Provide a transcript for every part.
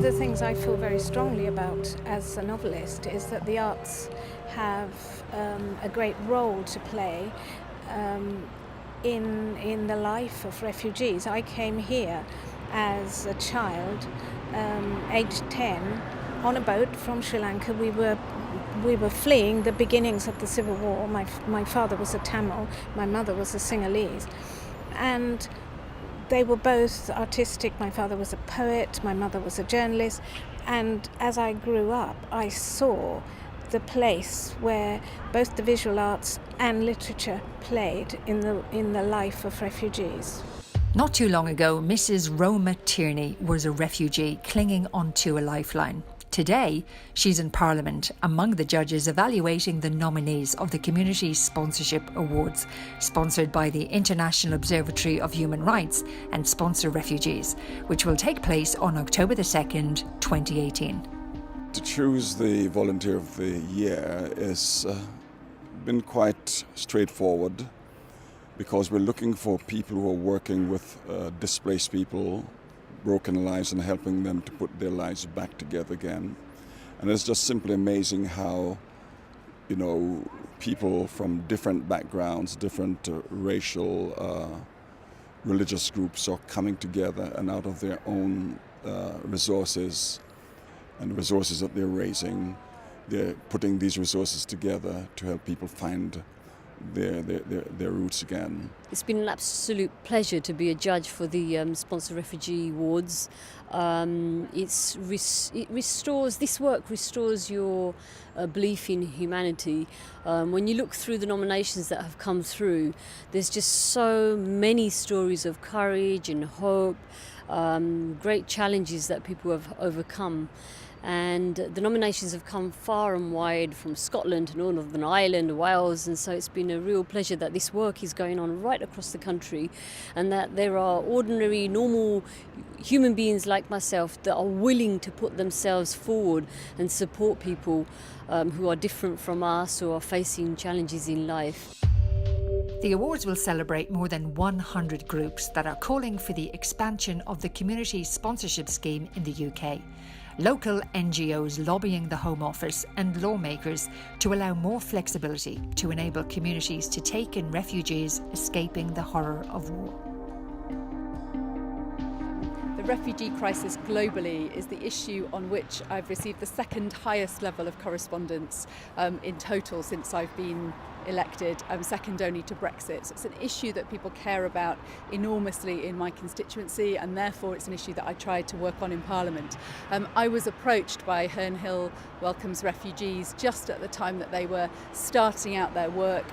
of the things I feel very strongly about as a novelist is that the arts have a great role to play in the life of refugees. I came here as a child, aged 10, on a boat from Sri Lanka. We were fleeing the beginnings of the civil war. My father was a Tamil, my mother was a Sinhalese, and they were both artistic. My father was a poet, my mother was a journalist, and as I grew up, I saw the place where both the visual arts and literature played in the life of refugees. Not too long ago, Mrs. Roma Tierney was a refugee clinging onto a lifeline. Today, she's in Parliament among the judges evaluating the nominees of the Community Sponsorship Awards, sponsored by the International Observatory of Human Rights and Sponsor Refugees, which will take place on October the 2nd, 2018. To choose the Volunteer of the Year has been quite straightforward, because we're looking for people who are working with displaced people, broken lives, and helping them to put their lives back together again. And it's just simply amazing how, people from different backgrounds, different racial, religious groups are coming together, and out of their own resources and the resources that they're raising, they're putting these resources together to help people find their roots again. It's been an absolute pleasure to be a judge for the Sponsor Refugee Awards. This work restores your belief in humanity. When you look through the nominations that have come through, there's just so many stories of courage and hope, great challenges that people have overcome. And the nominations have come far and wide, from Scotland to Northern Ireland, Wales, and so it's been a real pleasure that this work is going on right across the country, and that there are ordinary, normal human beings like myself that are willing to put themselves forward and support people who are different from us or are facing challenges in life. The awards will celebrate more than 100 groups that are calling for the expansion of the community sponsorship scheme in the UK. Local NGOs lobbying the Home Office and lawmakers to allow more flexibility to enable communities to take in refugees escaping the horror of war. The refugee crisis globally is the issue on which I've received the second highest level of correspondence in total since I've been elected, second only to Brexit. So it's an issue that people care about enormously in my constituency, and therefore it's an issue that I tried to work on in Parliament. I was approached by Herne Hill Welcomes Refugees just at the time that they were starting out their work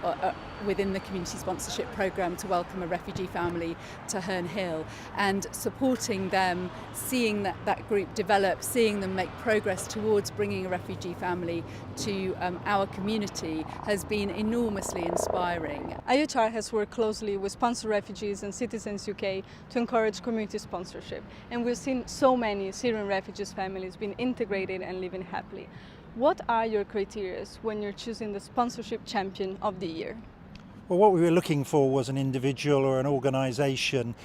within the community sponsorship programme to welcome a refugee family to Herne Hill, and supporting them, seeing that group develop, seeing them make progress towards bringing a refugee family to our community has been enormously inspiring. IOHR has worked closely with Sponsor Refugees and Citizens UK to encourage community sponsorship, and we've seen so many Syrian refugees families being integrated and living happily. What are your criteria when you're choosing the Sponsorship Champion of the Year? Well, what we were looking for was an individual or an organisation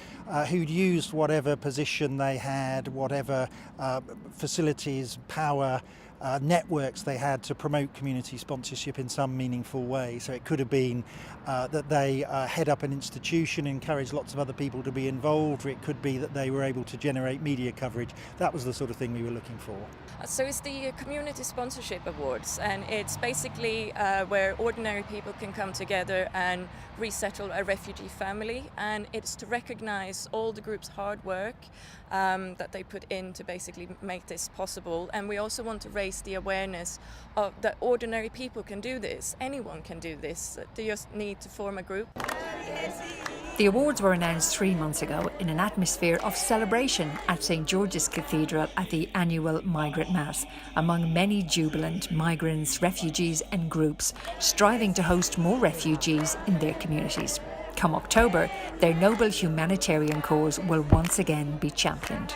who'd used whatever position they had, whatever facilities, power, networks they had to promote community sponsorship in some meaningful way. So it could have been that they head up an institution, encourage lots of other people to be involved, or it could be that they were able to generate media coverage. That was the sort of thing we were looking for. So it's the Community Sponsorship Awards, and it's basically where ordinary people can come together and resettle a refugee family, and it's to recognise all the group's hard work that they put in to basically make this possible. And we also want to raise the awareness of that ordinary people can do this. Anyone can do this. They just need to form a group. The awards were announced 3 months ago in an atmosphere of celebration at St George's Cathedral at the annual Migrant Mass, among many jubilant migrants, refugees and groups striving to host more refugees in their communities. Come October, their noble humanitarian cause will once again be championed.